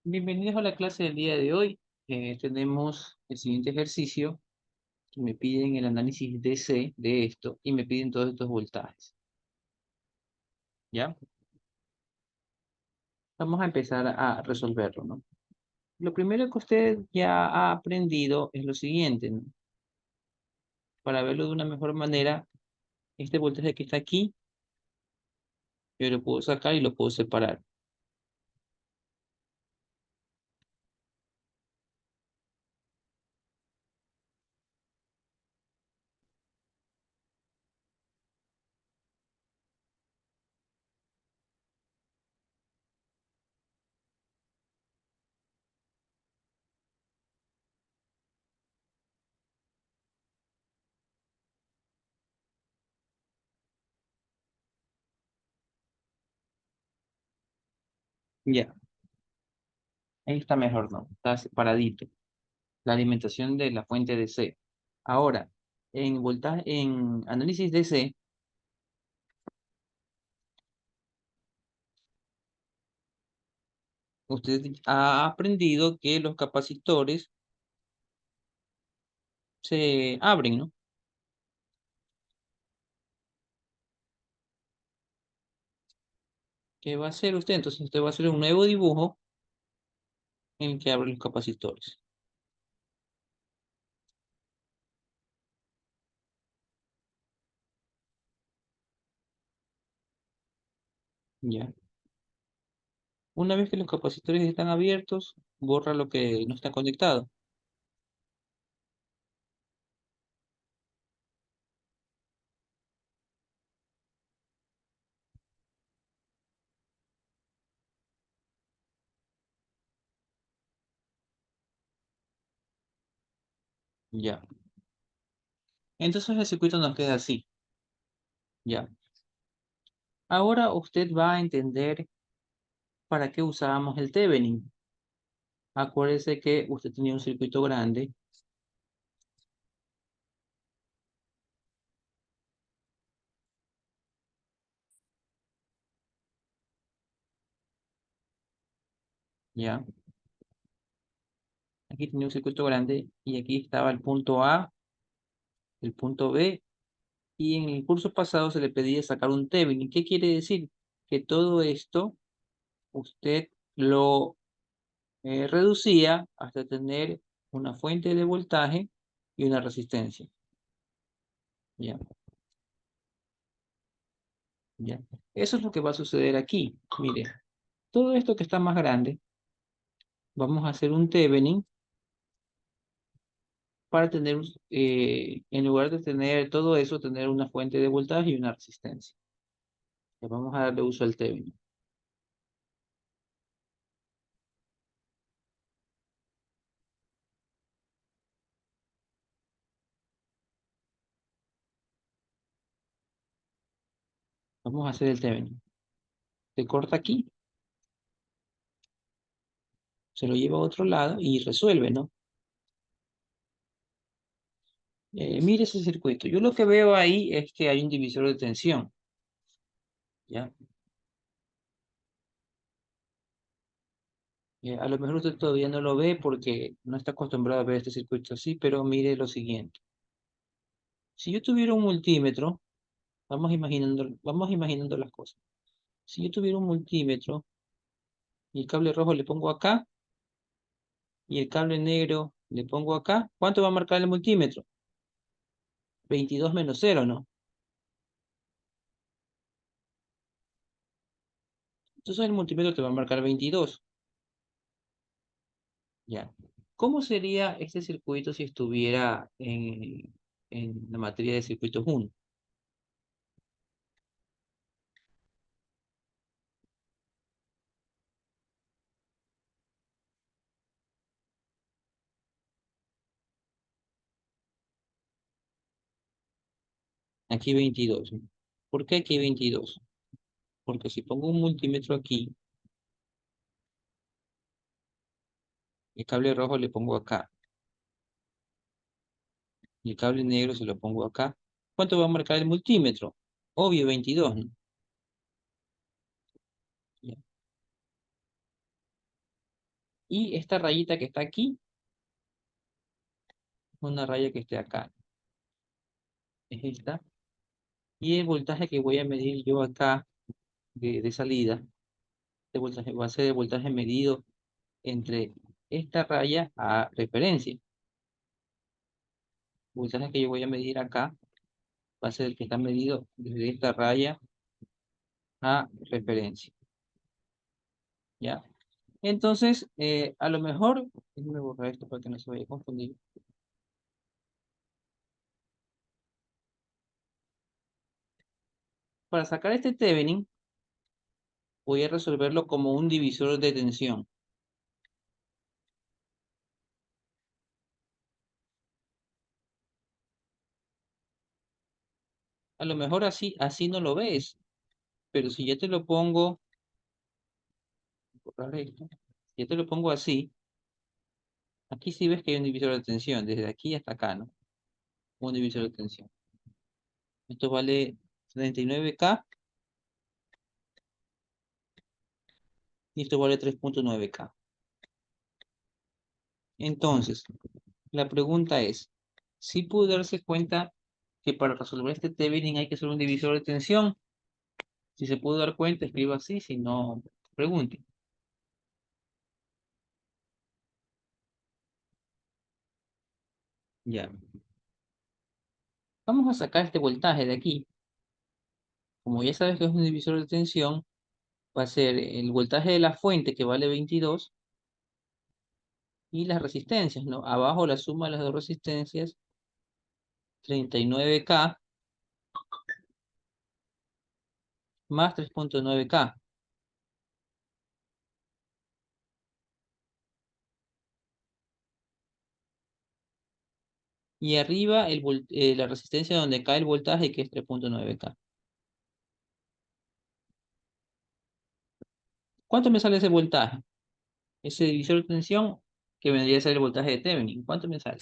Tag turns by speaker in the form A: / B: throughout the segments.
A: Bienvenidos a la clase del día de hoy. Tenemos el siguiente ejercicio que me piden el análisis DC de esto y me piden todos estos voltajes. ¿Ya? Vamos a empezar a resolverlo, ¿no? Lo primero que usted ya ha aprendido es lo siguiente, ¿no? Para verlo de una mejor manera, este voltaje que está aquí, yo lo puedo sacar y lo puedo separar. Ya, ahí está mejor, ¿no? Está separadito. La alimentación de la fuente DC. Ahora, en voltaje, en análisis DC, usted ha aprendido que los capacitores se abren, ¿no? ¿Qué va a hacer usted? Entonces usted va a hacer un nuevo dibujo en el que abre los capacitores. Ya. Una vez que los capacitores están abiertos, borra lo que no está conectado. Ya. Entonces el circuito nos queda así. Ya. Ahora usted va a entender para qué usábamos el Thevenin. Acuérdese que usted tenía un circuito grande. Ya. Aquí tenía un circuito grande y aquí estaba el punto A, el punto B, y en el curso pasado se le pedía sacar un Thevenin. ¿Qué quiere decir? Que todo esto usted lo reducía hasta tener una fuente de voltaje y una resistencia. Ya, ya. Eso es lo que va a suceder aquí. Mire, todo esto que está más grande, vamos a hacer un Thevenin para tener, en lugar de tener todo eso, tener una fuente de voltaje y una resistencia. Ya vamos a darle uso al Thevenin. Vamos a hacer el Thevenin. Se corta aquí, se lo lleva a otro lado y resuelve, ¿no? Mire ese circuito. Yo lo que veo ahí es que hay un divisor de tensión, ¿ya? A lo mejor usted todavía no lo ve porque no está acostumbrado a ver este circuito así, pero mire lo siguiente. Si yo tuviera un multímetro, vamos imaginando las cosas. Si yo tuviera un multímetro y el cable rojo le pongo acá y el cable negro le pongo acá, ¿cuánto va a marcar el multímetro? 22 - 0, ¿no? Entonces el multímetro te va a marcar 22. Ya. ¿Cómo sería este circuito si estuviera en la materia de circuitos 1? Aquí 22. ¿Por qué aquí 22? Porque si pongo un multímetro aquí, el cable rojo le pongo acá, y el cable negro se lo pongo acá, ¿cuánto va a marcar el multímetro? Obvio, 22, ¿no? Ya. Y esta rayita que está aquí, es una raya que esté acá, es esta. Y el voltaje que voy a medir yo acá de salida, este voltaje va a ser el voltaje medido entre esta raya a referencia. El voltaje que yo voy a medir acá va a ser el que está medido desde esta raya a referencia. ¿Ya? Entonces, a lo mejor, déjame borrar esto para que no se vaya a confundir. Para sacar este Thevenin, voy a resolverlo como un divisor de tensión. A lo mejor así no lo ves, pero si ya te lo pongo, borrar esto, si ya te lo pongo así, aquí sí ves que hay un divisor de tensión, desde aquí hasta acá, ¿no? Un divisor de tensión. Esto vale 39K y esto vale 3,9K. Entonces, la pregunta es, si pudo darse cuenta que para resolver este Thevenin hay que hacer un divisor de tensión. Si se pudo dar cuenta, escriba así, si no, pregunte. Ya. Vamos a sacar este voltaje de aquí. Como ya sabes que es un divisor de tensión, va a ser el voltaje de la fuente que vale 22 y las resistencias, ¿no? Abajo la suma de las dos resistencias, 39K más 3,9K. Y arriba la resistencia donde cae el voltaje que es 3,9K. ¿Cuánto me sale ese voltaje? Ese divisor de tensión que vendría a ser el voltaje de Thevenin. ¿Cuánto me sale?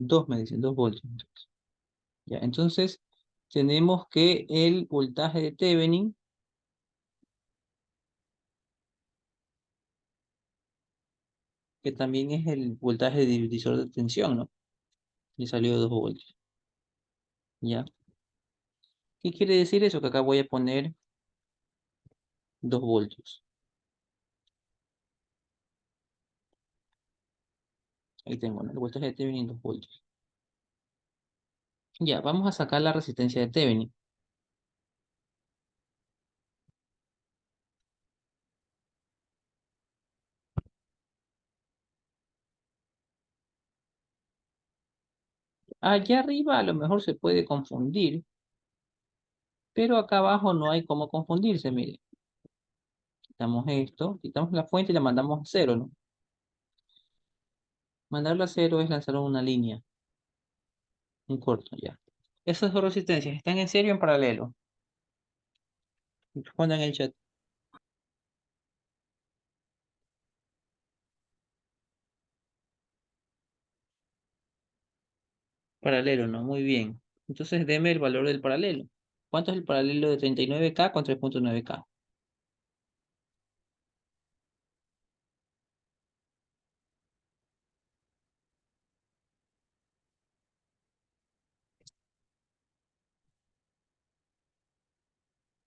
A: 2 me dicen, 2 voltios. Ya, entonces tenemos que el voltaje de Thevenin, que también es el voltaje de divisor de tensión, ¿no? Le salió 2 voltios. ¿Ya? ¿Qué quiere decir eso? Que acá voy a poner 2 voltios. Ahí tengo, ¿no? El voltaje de Thevenin 2 voltios. Ya, vamos a sacar la resistencia de Thevenin. Allá arriba a lo mejor se puede confundir, pero acá abajo no hay cómo confundirse, mire. Quitamos esto, quitamos la fuente y la mandamos a cero, ¿no? Mandarla a cero es lanzar una línea, un corto, ya. Esas dos resistencias están en serio o en paralelo. Respondan en el chat. Paralelo, ¿no? Muy bien. Entonces deme el valor del paralelo. ¿Cuánto es el paralelo de 39K con 3,9K?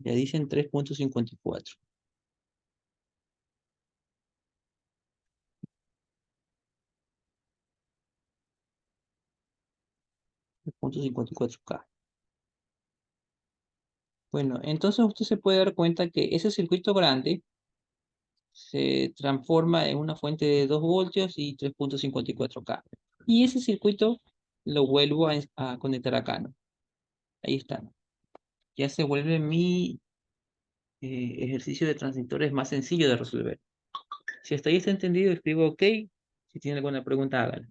A: Ya dicen 3,54. 3.54K. Bueno, entonces usted se puede dar cuenta que ese circuito grande se transforma en una fuente de 2 voltios y 3.54K. Y ese circuito lo vuelvo a conectar acá, ¿no? Ahí está. Ya se vuelve mi ejercicio de transistores más sencillo de resolver. Si hasta ahí está entendido, escribo OK. Si tiene alguna pregunta, háganla.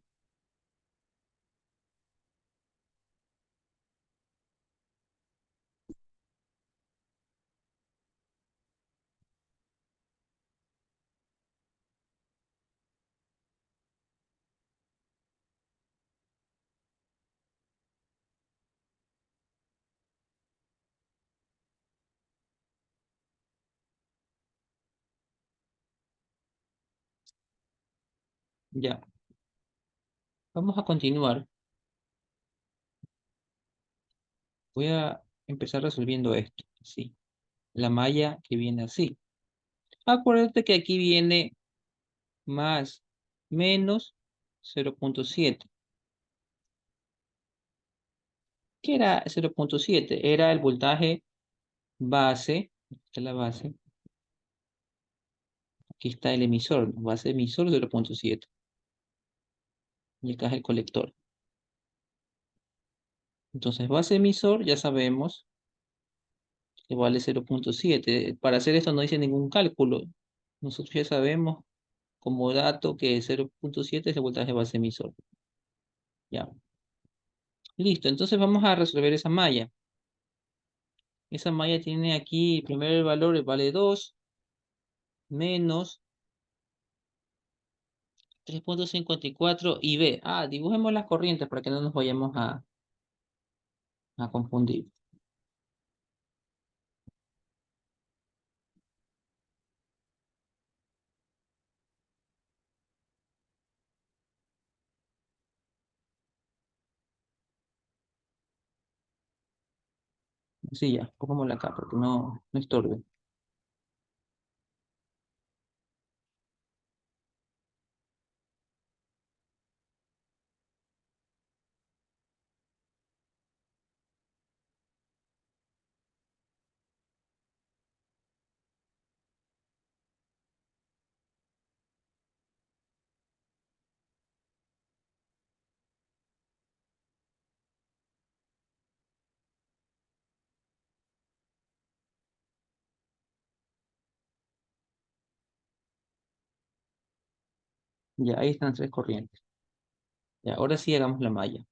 A: Ya, vamos a continuar. Voy a empezar resolviendo esto. Sí, la malla que viene así. Acuérdate que aquí viene más menos 0.7. ¿Qué era 0.7? Era el voltaje base. Esta es la base. Aquí está el emisor, ¿no? Base emisor 0.7. Y acá es el colector. Entonces, base emisor ya sabemos que vale 0.7. Para hacer esto no hice ningún cálculo. Nosotros ya sabemos como dato que 0.7 es el voltaje base emisor. Ya. Listo, entonces vamos a resolver esa malla. Esa malla tiene aquí, primero el valor vale 2 menos 3.54 y B. Dibujemos las corrientes para que no nos vayamos a confundir. Sí, ya, pongámosla acá porque no estorbe. Ya, ahí están tres corrientes. Ya, ahora sí hagamos la malla.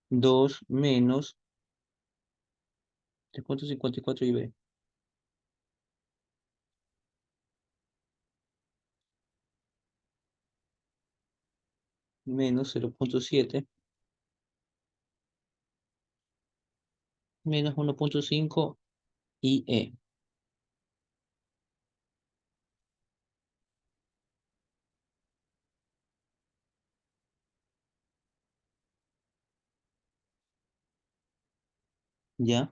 A: 2 menos 3.54 y B. Menos 0.7 menos 1.5 y E. Ya,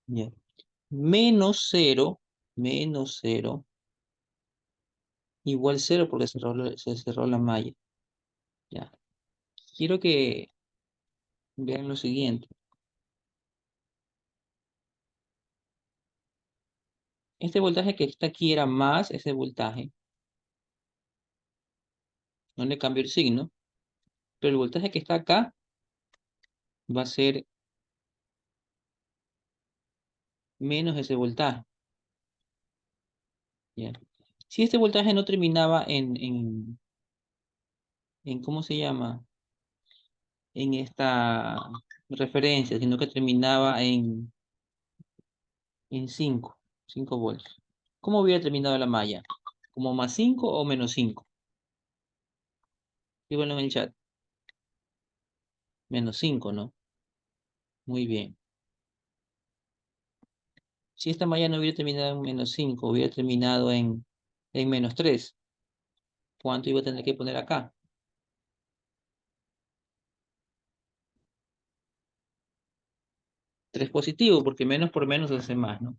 A: ya. Menos cero igual cero porque se cerró la malla. Ya. Quiero que vean lo siguiente. Este voltaje que está aquí era más ese voltaje. No le cambio el signo. Pero el voltaje que está acá va a ser menos ese voltaje. ¿Ya? Si este voltaje no terminaba en ¿cómo se llama? En esta referencia, sino que terminaba en 5 voltios. ¿Cómo hubiera terminado la malla? ¿Como más 5 o menos 5? Díganlo en el chat. Menos 5, ¿no? Muy bien. Si esta malla no hubiera terminado en menos 5, hubiera terminado en menos 3, ¿cuánto iba a tener que poner acá? 3 positivo, porque menos por menos hace más, ¿no?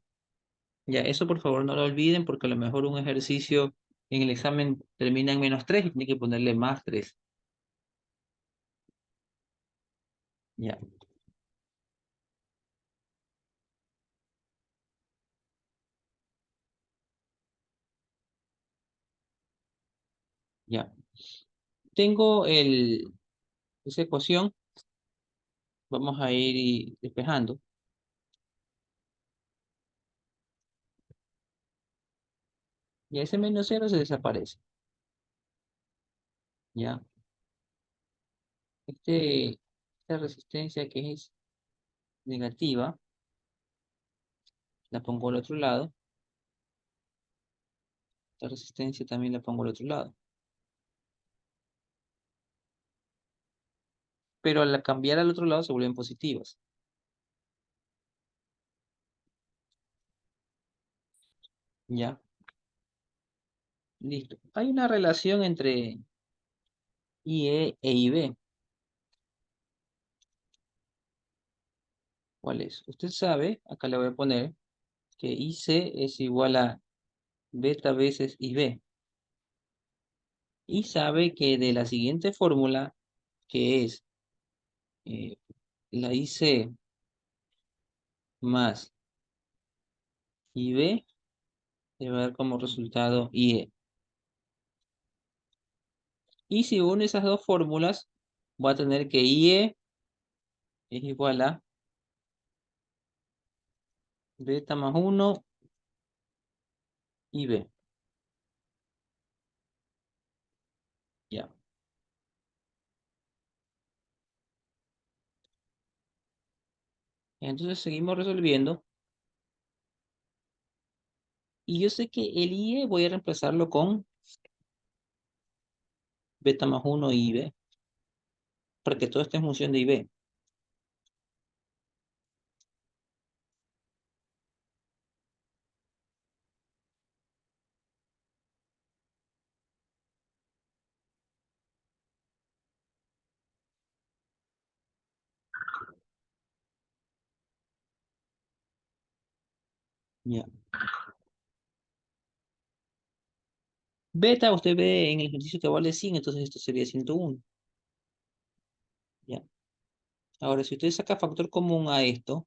A: Ya, eso por favor no lo olviden porque a lo mejor un ejercicio en el examen termina en -3 y tiene que ponerle +3. Ya, ya. Tengo esa ecuación, vamos a ir despejando. Y ese -0 se desaparece. Ya, esta resistencia que es negativa, la pongo al otro lado. Esta resistencia también la pongo al otro lado. Pero al cambiar al otro lado se vuelven positivas. Ya, listo. Hay una relación entre IE e IB. ¿Cuál es? Usted sabe, acá le voy a poner que IC es igual a beta veces IB. Y sabe que de la siguiente fórmula, que es eh, la IC más IB, le va a dar como resultado IE. Y si une esas dos fórmulas, va a tener que IE es igual a beta más 1 IB. Ya. Entonces seguimos resolviendo. Y yo sé que el IE voy a reemplazarlo con beta más 1 IB, para que todo esté en función de IB. Ya. Beta, usted ve en el ejercicio que vale 100, entonces esto sería 101. Ya. Ahora, si usted saca factor común a esto,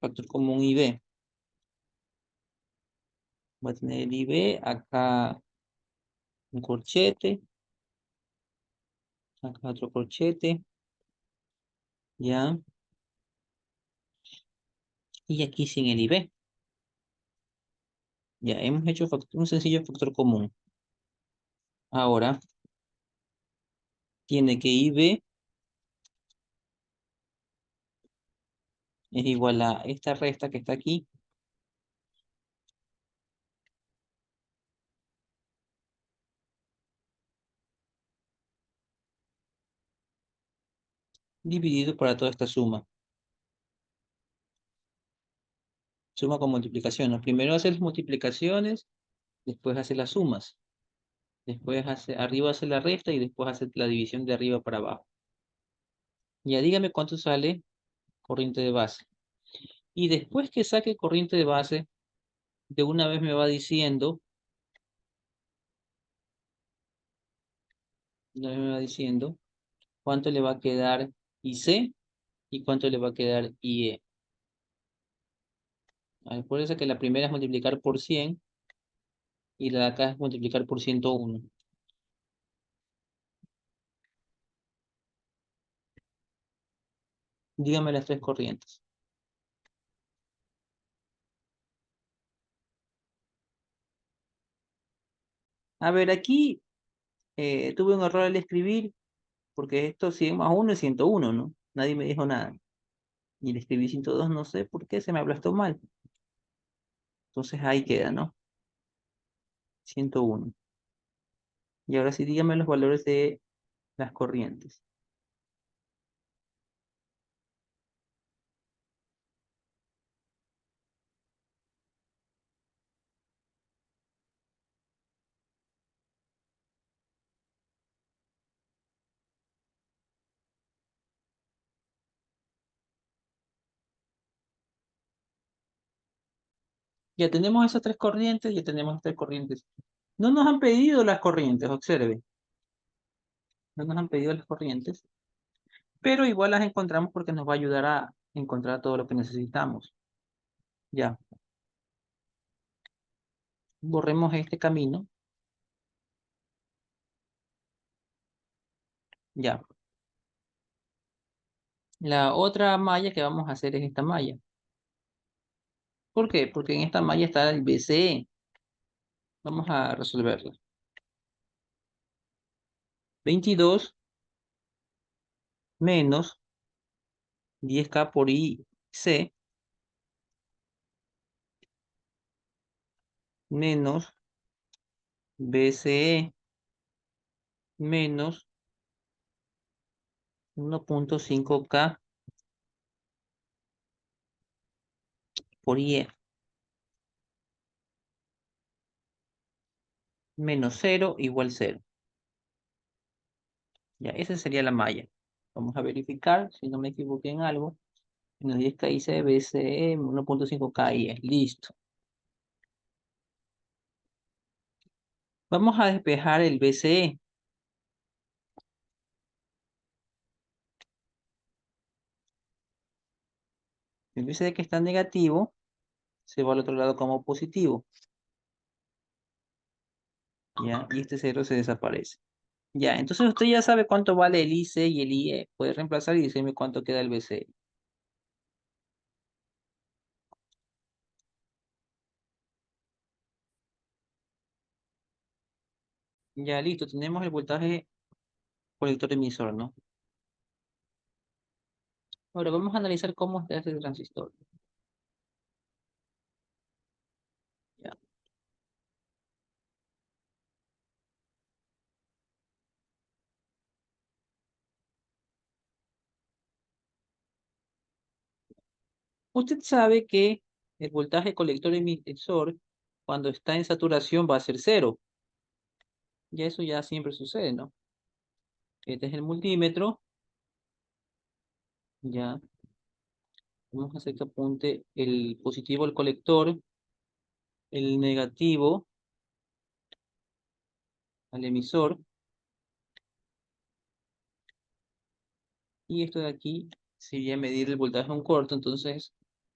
A: factor común IB, va a tener el IB, acá un corchete, acá otro corchete, ya, y aquí sin el IB. Ya, hemos hecho un sencillo factor común. Ahora, tiene que IB es igual a esta resta que está aquí, dividido para toda esta suma. Suma con multiplicación, ¿no? Primero hace las multiplicaciones, después hace las sumas. Después arriba hace la resta y después hace la división de arriba para abajo. Ya dígame cuánto sale corriente de base. Y después que saque corriente de base, de una vez me va diciendo, de una vez me va diciendo cuánto le va a quedar IC y cuánto le va a quedar IE. Acuérdense que la primera es multiplicar por 100 y la de acá es multiplicar por 101. Dígame las tres corrientes. A ver, aquí tuve un error al escribir porque esto 100 más 1 es 101, ¿no? Nadie me dijo nada. Y le escribí 102, no sé por qué, se me aplastó mal. Entonces ahí queda, ¿no? 101. Y ahora sí, dígame los valores de las corrientes. Ya tenemos esas tres corrientes, ya tenemos las tres corrientes. No nos han pedido las corrientes, observe. No nos han pedido las corrientes, pero igual las encontramos porque nos va a ayudar a encontrar todo lo que necesitamos. Ya, borremos este camino. Ya. La otra malla que vamos a hacer es esta malla. ¿Por qué? Porque en esta malla está el BCE. Vamos a resolverla. 22 menos 10K por IC menos BCE menos 1.5K por IE menos 0 igual 0. Ya, esa sería la malla. Vamos a verificar si no me equivoqué en algo. Menos 10K IC, BCE, 1.5K IE. Listo. Vamos a despejar el BCE. El BCE que está negativo se va al otro lado como positivo. ¿Ya? Y este cero se desaparece. Ya, entonces usted ya sabe cuánto vale el IC y el IE. Puede reemplazar y decirme cuánto queda el BCE. Ya, listo. Tenemos el voltaje colector emisor, ¿no? Ahora vamos a analizar cómo está este transistor. Ya. Usted sabe que el voltaje colector emisor, cuando está en saturación, va a ser cero. Ya eso ya siempre sucede, ¿no? Este es el multímetro. Ya. Vamos a hacer que apunte el positivo al colector, el negativo al emisor. Y esto de aquí sería medir el voltaje a un corto, entonces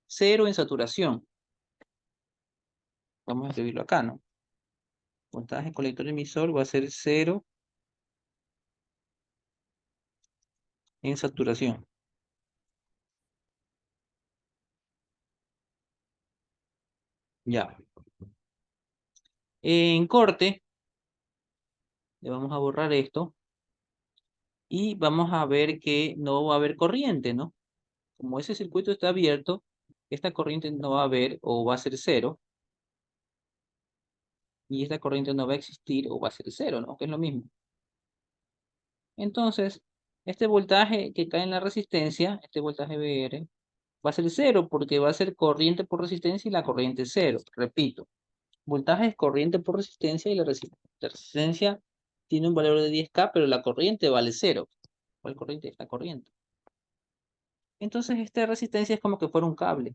A: cero en saturación. Vamos a escribirlo acá, ¿no? Voltaje colector emisor va a ser cero en saturación. Ya. En corte, le vamos a borrar esto y vamos a ver que no va a haber corriente, ¿no? Como ese circuito está abierto, esta corriente no va a haber o va a ser cero y esta corriente no va a existir o va a ser cero, ¿no? Que es lo mismo. Entonces, este voltaje que cae en la resistencia, este voltaje VR, va a ser cero porque va a ser corriente por resistencia y la corriente es cero. Repito, voltaje es corriente por resistencia y la resistencia tiene un valor de 10K, pero la corriente vale cero. ¿Cuál corriente es la corriente? Entonces, esta resistencia es como que fuera un cable.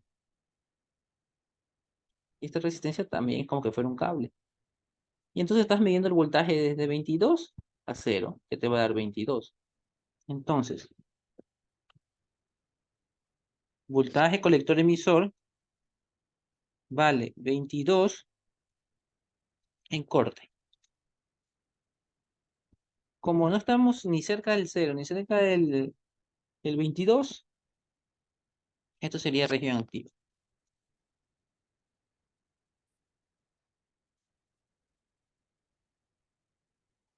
A: Y esta resistencia también es como que fuera un cable. Y entonces estás midiendo el voltaje desde 22 a cero, que te va a dar 22. Entonces, voltaje colector emisor vale 22 en corte. Como no estamos ni cerca del cero ni cerca del 22, esto sería región activa.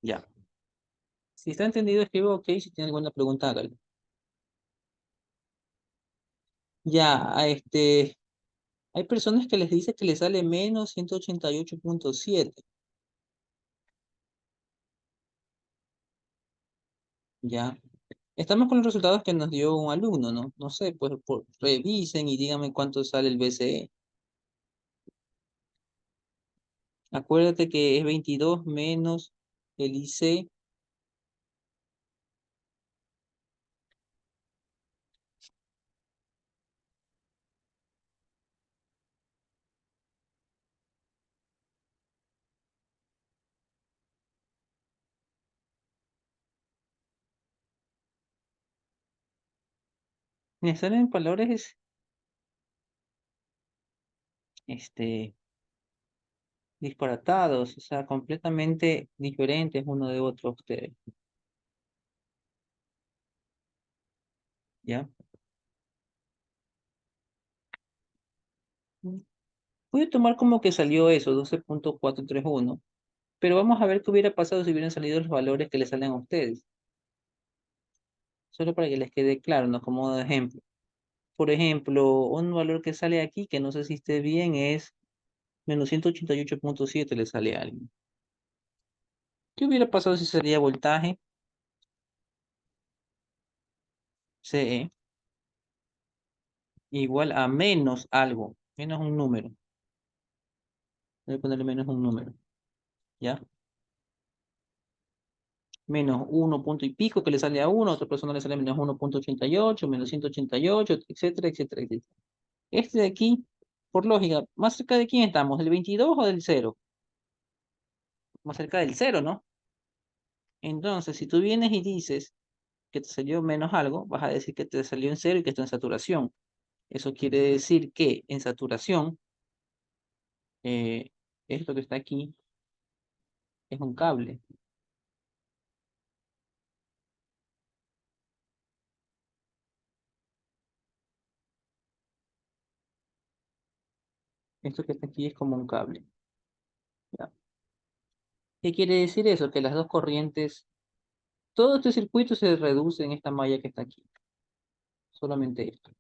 A: Ya. Si está entendido, escribo OK. Si tiene alguna pregunta, hágalo. Ya, hay personas que les dice que les sale menos 188.7. Ya. Estamos con los resultados que nos dio un alumno, ¿no? No sé, pues revisen y díganme cuánto sale el BCE. Acuérdate que es 22 menos el IC. Me salen valores, este, disparatados, o sea, completamente diferentes uno de otro ustedes, ¿ya? Voy a tomar como que salió eso, 12.431, pero vamos a ver qué hubiera pasado si hubieran salido los valores que le salen a ustedes, solo para que les quede claro, ¿no? Como de ejemplo. Por ejemplo, un valor que sale aquí, que no sé si esté bien, es -188.7 le sale a alguien. ¿Qué hubiera pasado si salía voltaje CE igual a menos algo, menos un número? Voy a ponerle menos un número, ¿ya? Menos uno punto y pico que le sale a uno, a otra persona le sale menos 1.88, menos 188, etcétera, etcétera, etcétera. Este de aquí, por lógica, ¿más cerca de quién estamos? ¿Del 22 o del cero? Más cerca del cero, ¿no? Entonces, si tú vienes y dices que te salió menos algo, vas a decir que te salió en cero y que está en saturación. Eso quiere decir que en saturación, eh, esto que está aquí es un cable. Esto que está aquí es como un cable. ¿Ya? ¿Qué quiere decir eso? Que las dos corrientes, todo este circuito se reduce en esta malla que está aquí. Solamente esto.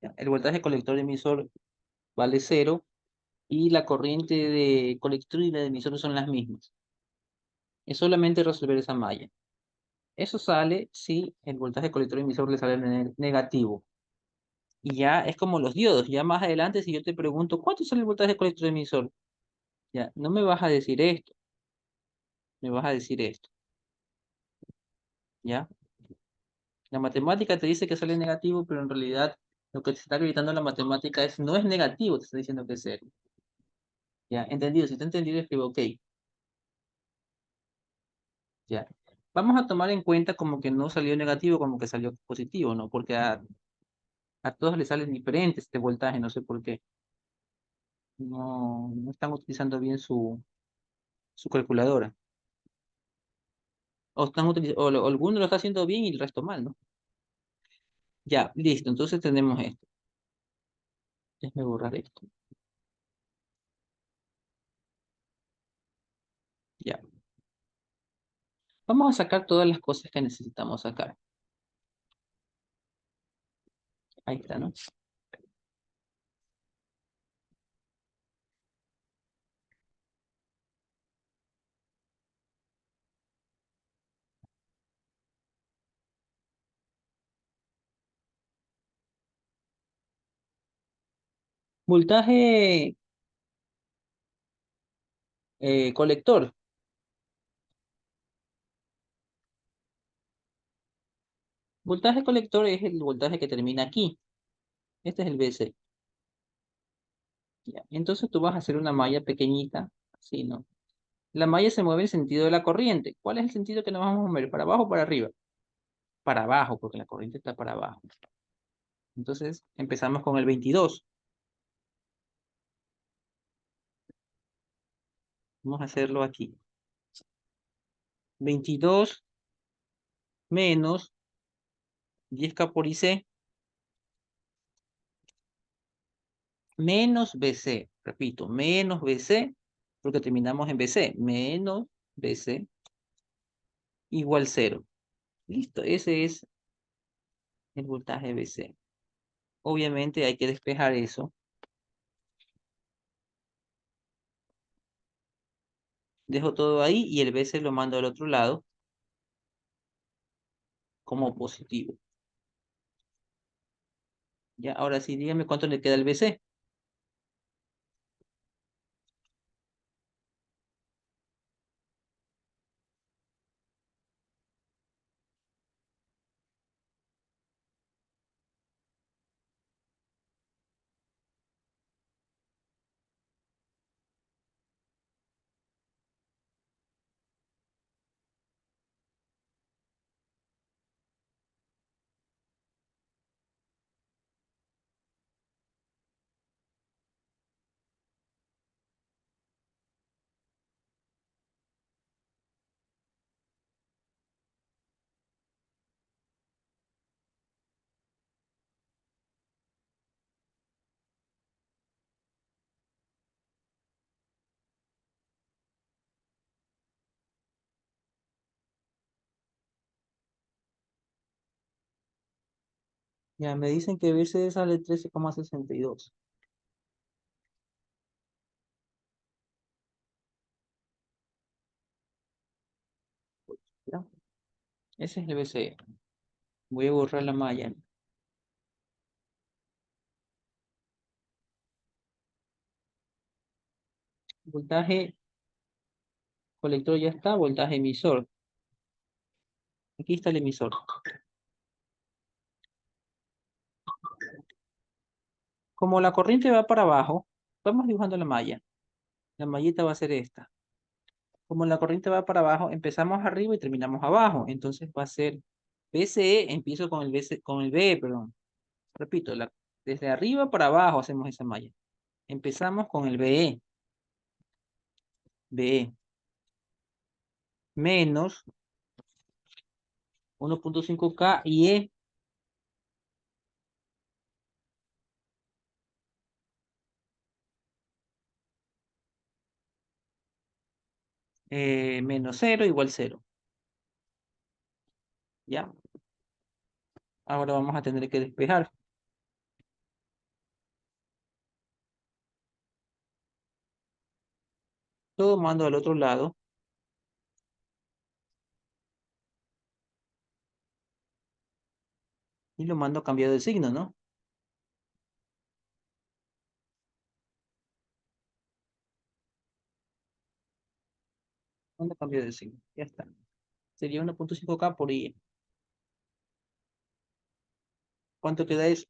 A: ¿Ya? El voltaje colector emisor vale cero y la corriente de colector y la de emisor son las mismas. Es solamente resolver esa malla. Eso sale si el voltaje colector emisor le sale negativo. Y ya es como los diodos. Ya más adelante, si yo te pregunto, ¿cuánto sale el voltaje colector emisor? Ya, no me vas a decir esto, me vas a decir esto. ¿Ya? La matemática te dice que sale negativo, pero en realidad lo que te está gritando la matemática es, no es negativo, te está diciendo que es cero. ¿Ya? ¿Entendido? Si te he entendido, escribo ok. ¿Ya? Vamos a tomar en cuenta como que no salió negativo, como que salió positivo, ¿no? Porque a todos les salen diferentes este voltaje, no sé por qué. No, no están utilizando bien su calculadora. O, están o alguno lo está haciendo bien y el resto mal, ¿no? Ya, listo. Entonces tenemos esto. Déjame borrar esto. Ya. Vamos a sacar todas las cosas que necesitamos sacar. Ahí está, ¿no? Voltaje colector. Voltaje colector es el voltaje que termina aquí. Este es el BC. Ya. Entonces tú vas a hacer una malla pequeñita, así, ¿no? La malla se mueve en sentido de la corriente. ¿Cuál es el sentido que nos vamos a mover? ¿Para abajo o para arriba? Para abajo, porque la corriente está para abajo. Entonces empezamos con el 22. Vamos a hacerlo aquí. 22 menos 10K por IC menos BC. Repito, menos BC, porque terminamos en BC. Menos BC igual cero. Listo, ese es el voltaje BC. Obviamente hay que despejar eso. Dejo todo ahí y el BC lo mando al otro lado como positivo. Ya, ahora sí, dígame cuánto le queda al BC. Ya me dicen que BCD sale 13,62. ¿Ya? Ese es el BCE. Voy a borrar la malla. Voltaje colector ya está, voltaje emisor. Aquí está el emisor. Como la corriente va para abajo, vamos dibujando la malla. La mallita va a ser esta. Como la corriente va para abajo, empezamos arriba y terminamos abajo. Entonces va a ser BCE, empiezo con el BC, con el B, perdón. Repito, desde arriba para abajo hacemos esa malla. Empezamos con el BE, BE, menos 1,5K y E, menos cero igual cero. ¿Ya? Ahora vamos a tener que despejar. Todo mando al otro lado y lo mando cambiado de signo, ¿no? Mando cambiado de signo. Ya está. Sería 1,5K por I. ¿Cuánto queda eso?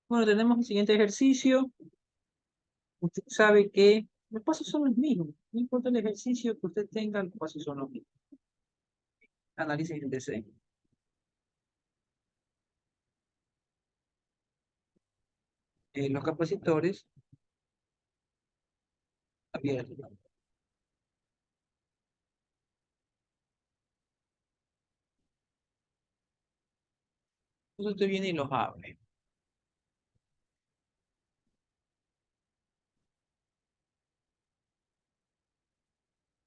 A: Bueno, tenemos el siguiente ejercicio. Usted sabe que los pasos son los mismos. No importa el ejercicio que usted tenga, los pasos son los mismos. Análisis de DC. Los capacitores abiertos. Entonces usted viene y los abre.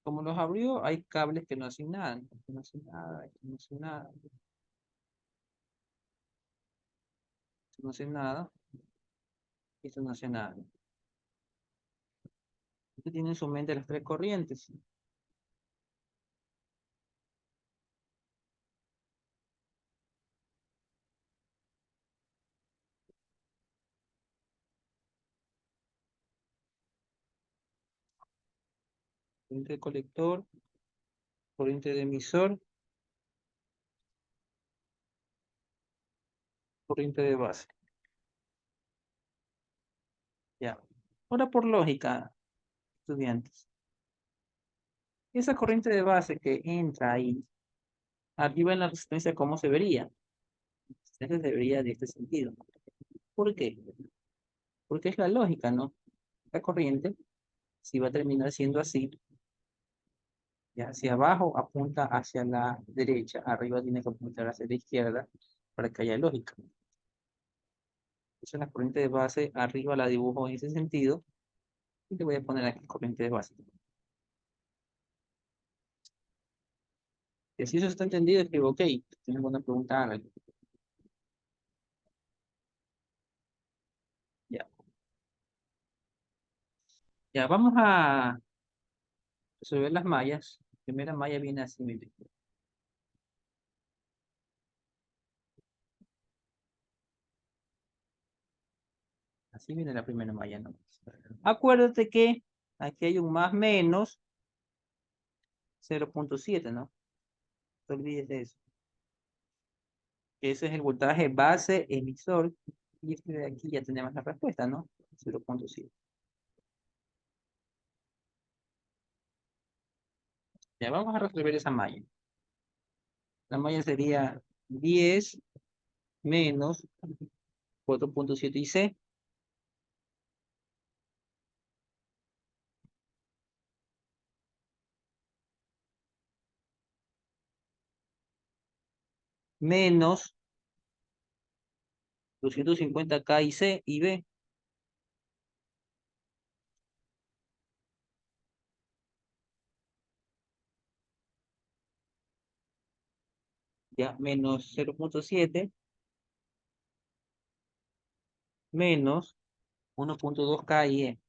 A: Como los abrió, hay cables que no hacen nada. No hacen nada, no hacen nada, no hacen nada, y esto no hace nada. Usted tiene en su mente las tres corrientes. Corriente de colector, corriente de emisor, corriente de base. Ya. Ahora por lógica, estudiantes. Esa corriente de base que entra ahí, arriba en la resistencia, ¿cómo se vería? La resistencia se vería de este sentido. ¿Por qué? Porque es la lógica, ¿no? La corriente, si va a terminar siendo así, ya hacia abajo apunta hacia la derecha, arriba tiene que apuntar hacia la izquierda para que haya lógica. Entonces la corriente de base arriba la dibujo en ese sentido y le voy a poner aquí corriente de base. Y si eso está entendido, escribo ok. ¿Tienes alguna pregunta? Hágale. Ya. Ya, vamos a resolver las mallas. La primera malla viene así, mire. Así viene la primera malla, ¿no? Acuérdate que aquí hay un más menos 0,7, ¿no? No te olvides de eso. Ese es el voltaje base emisor. Y este de aquí ya tenemos la respuesta, ¿no? 0,7. Ya vamos a resolver esa malla. La malla sería 10 menos 4,7 y C menos 250K y C y B, ya menos 0,7 menos 1,2K y E,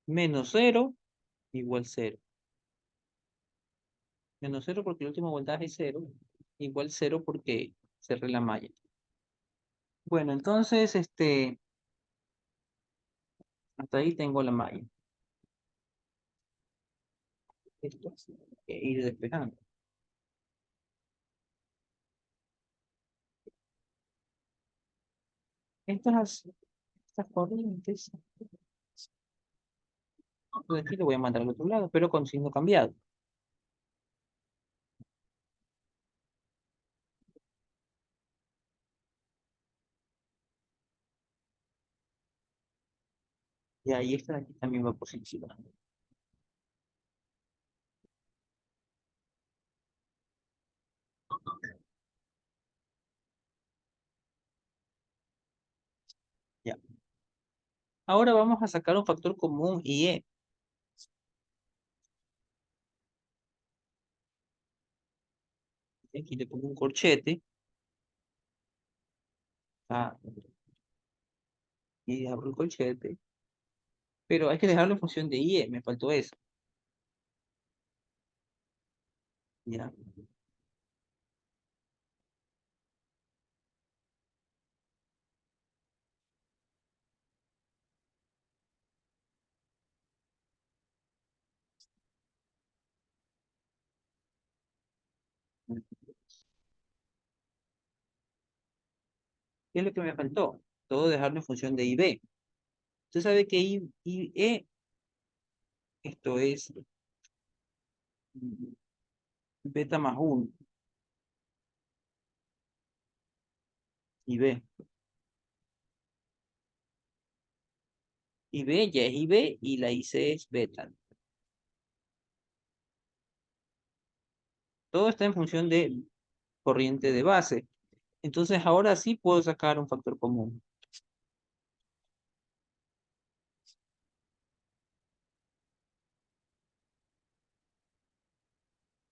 A: menos 0 igual 0. Menos 0 porque el último voltaje es 0, igual 0 porque cerré la malla. Bueno, entonces, hasta ahí tengo la malla. Esto es ir despejando. Estas corrientes, de aquí lo voy a mandar al otro lado, pero con signo cambiado. Y ahí esta de aquí también va positiva. Ya. Ahora vamos a sacar un factor común y E. Aquí le pongo un corchete. Ah, y abro el colchete. Pero hay que dejarlo en función de IE. Me faltó eso. Ya. ¿Qué es lo que me faltó? Todo dejarlo en función de IB. Usted sabe que IE, esto es beta más 1. IB. IB ya es IB y la IC es beta. Todo está en función de corriente de base. Entonces ahora sí puedo sacar un factor común.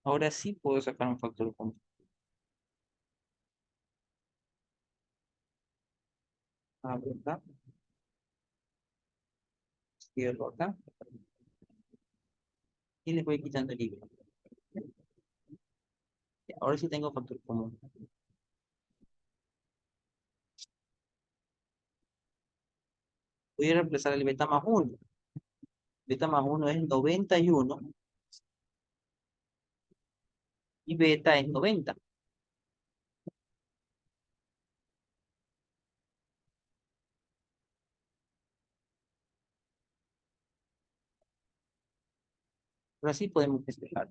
A: Ahora sí puedo sacar un factor común. Abro acá, cierro acá y le voy quitando el libro. Ahora sí tengo factor común. Voy a reemplazar el beta más uno. Beta más uno es 91 y beta es 90. Ahora sí podemos despejar.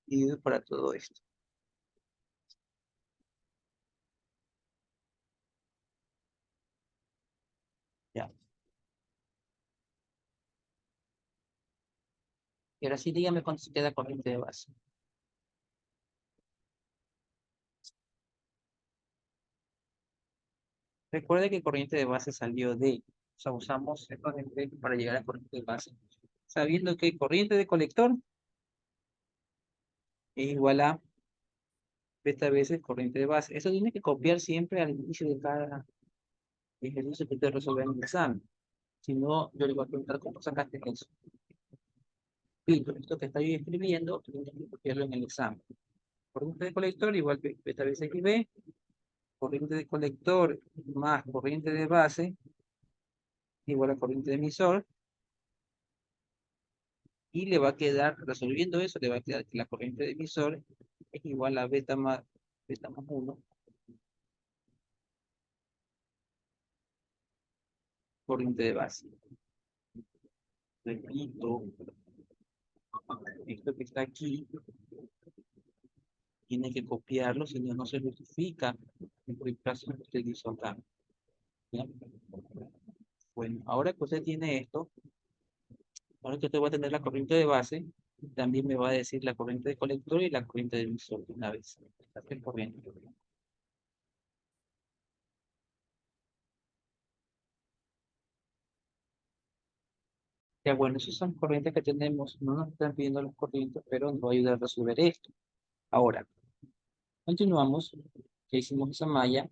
A: Y para todo esto. Ya. Y ahora sí dígame cuánto se queda corriente de base. Recuerde que corriente de base salió de, o sea, usamos el corriente para llegar a corriente de base, sabiendo que corriente de colector es igual a beta veces corriente de base. Eso tiene que copiar siempre al inicio de cada ejercicio que usted resuelve en el examen. Si no, yo le voy a preguntar cómo sacaste eso. Pito, esto que está yo escribiendo, tiene que copiarlo en el examen. Corriente de colector igual que beta veces I B, corriente de colector más corriente de base igual a corriente de emisor, y le va a quedar, resolviendo eso, le va a quedar que la corriente de emisor es igual a beta más uno corriente de base. Repito, esto que está aquí, tiene que copiarlo, si no, no se justifica el reemplazo que usted hizo acá. ¿Ya? Bueno, ahora que usted tiene esto, ahora que usted va a tener la corriente de base, también me va a decir la corriente de colector y la corriente de emisor de una vez. Esta es corriente. Ya bueno, esas son corrientes que tenemos, no nos están pidiendo las corrientes, pero nos va a ayudar a resolver esto. Ahora, continuamos, ya hicimos esa malla,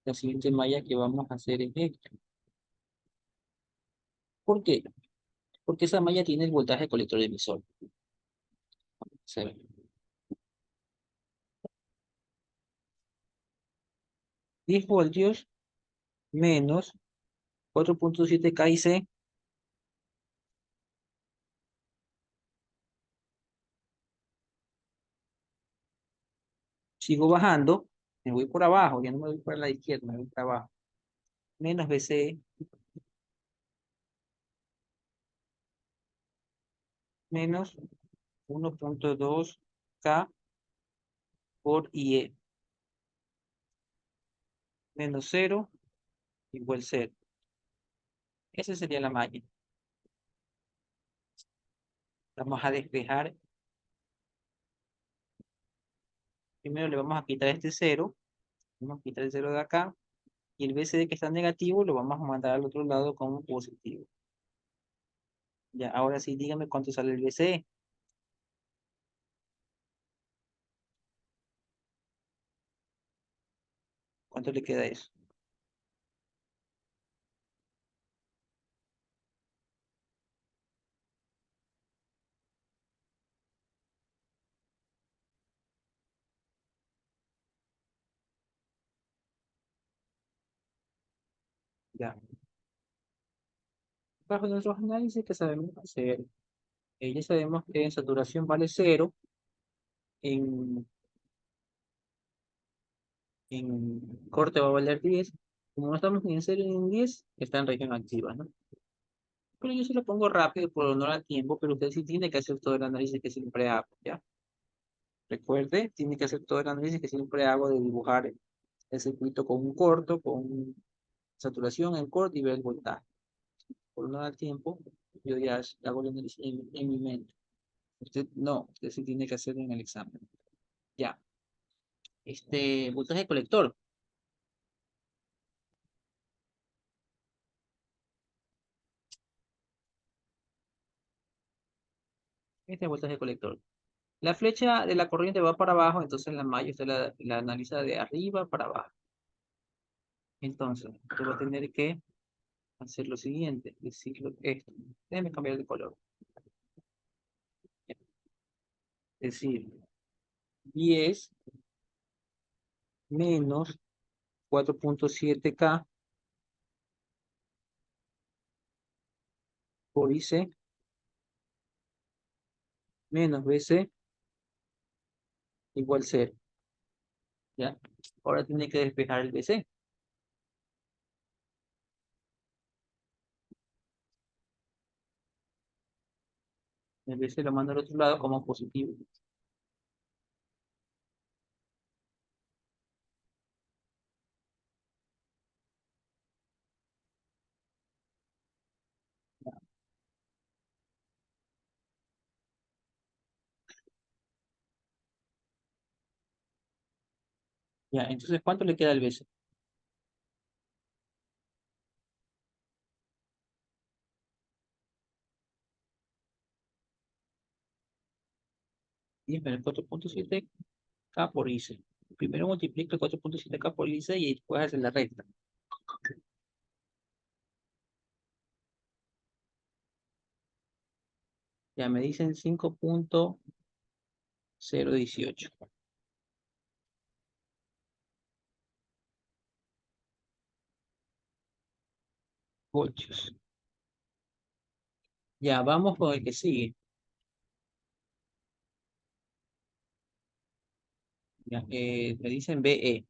A: la siguiente malla que vamos a hacer es esta. ¿Por qué? Porque esa malla tiene el voltaje colector emisor. Se ve. 10 voltios menos 4.7 KIC. Sigo bajando, me voy por abajo, ya no me voy por la izquierda, me voy por abajo. Menos BC menos 1.2 K por IE menos 0 igual 0. Esa sería la malla. Vamos a despejar. Primero le vamos a quitar este 0. Vamos a quitar el 0 de acá. Y el BCD que está negativo lo vamos a mandar al otro lado como positivo. Ya, ahora sí, dígame cuánto sale el BCE. ¿Cuánto le queda eso? Ya. Bajo nuestros análisis que sabemos hacer, ya sabemos que en saturación vale 0, en, en corte va a valer 10. Como no estamos ni en 0 ni en 10, está en región activa, ¿no? Pero yo se lo pongo rápido por honor al tiempo, pero usted sí tiene que hacer todo el análisis que siempre hago, ¿ya? Recuerde, tiene que hacer todo el análisis que siempre hago de dibujar el circuito con un corto, con saturación, en corte y ver el voltaje. Por no dar tiempo, yo ya hago el análisis en mi mente. Usted no, usted sí tiene que hacerlo en el examen. Ya. Voltaje colector. Este voltaje colector. La flecha de la corriente va para abajo, entonces la malla usted la analiza de arriba para abajo. Entonces, usted va a tener que hacer lo siguiente, decirlo esto. Déjeme cambiar de color. Es decir, 10 menos 4.7K por IC menos BC igual 0. ¿Ya? Ahora tiene que despejar el BC. El BC lo manda al otro lado como positivo. ¿Ya? Entonces, ¿cuánto le queda al BC? 10 menos 4.7K por IC. Primero multiplica 4.7K por IC y después hace la recta. Ya me dicen 5.018 voltios. Ya, vamos con el que sigue. Ya, me dicen BE.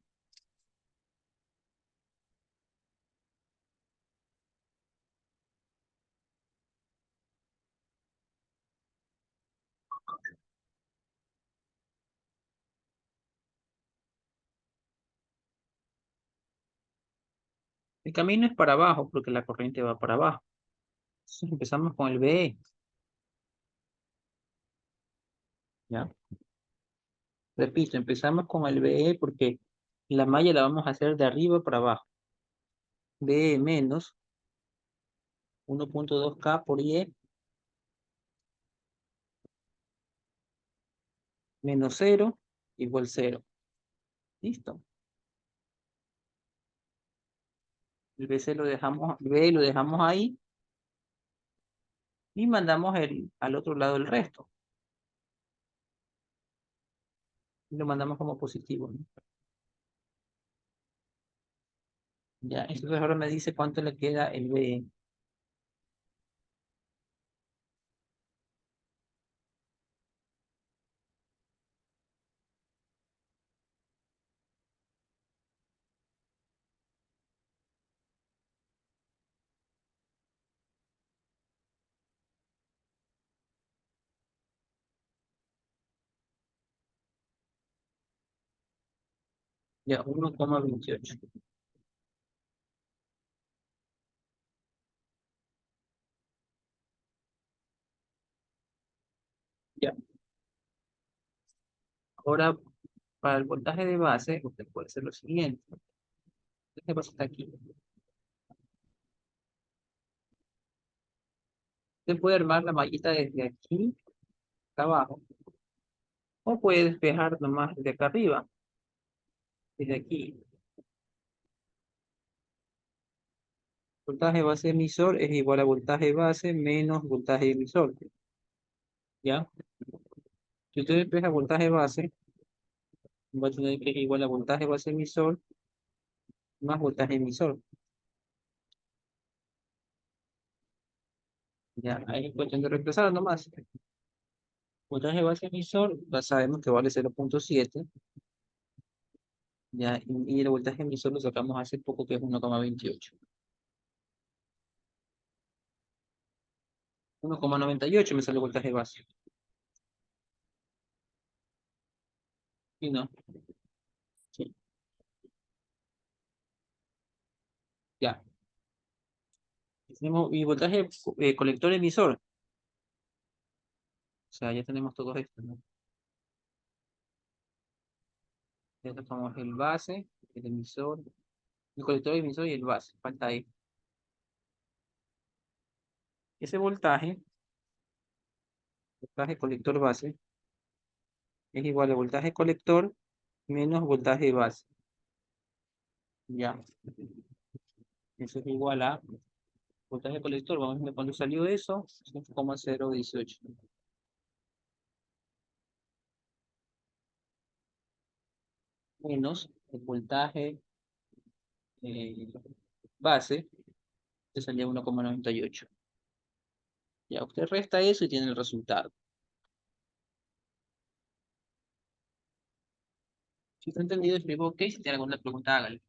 A: El camino es para abajo porque la corriente va para abajo. Entonces empezamos con el BE. ¿Ya? Repito, empezamos con el BE porque la malla la vamos a hacer de arriba para abajo. BE menos 1.2K por IE menos 0 igual 0. Listo. El BC lo dejamos, el BE lo dejamos ahí y mandamos al otro lado el resto. Y lo mandamos como positivo, ¿no? Ya, entonces ahora me dice cuánto le queda el BE. Ya, 1,28. Ya. Ahora, para el voltaje de base, usted puede hacer lo siguiente. Este base está aquí. Usted puede armar la mallita desde aquí hasta abajo. O puede despejar nomás desde acá arriba, desde aquí. Voltaje base emisor es igual a voltaje base menos voltaje emisor. ¿Ya? Si usted despeja voltaje base, va a tener que es igual a voltaje base emisor más voltaje emisor. Ya, ahí es cuestión de reemplazar nomás. Voltaje base emisor, ya sabemos que vale 0.7. Ya, y el voltaje emisor lo sacamos hace poco que es 1,28. 1,98 me sale el voltaje base. ¿Y no? Sí. Ya. Tenemos, y voltaje colector emisor. O sea, ya tenemos todo esto, ¿no? Ya tenemos el base, el emisor, el colector emisor y el base. Falta ahí. Ese voltaje colector base, es igual a voltaje colector menos voltaje base. Ya. Eso es igual a voltaje colector. Vamos a ver cuándo salió eso. 5,018. Menos el voltaje eh, base, que salía 1,98. Ya, usted resta eso y tiene el resultado. Si está entendido, explico ok. Si tiene alguna pregunta, hágale.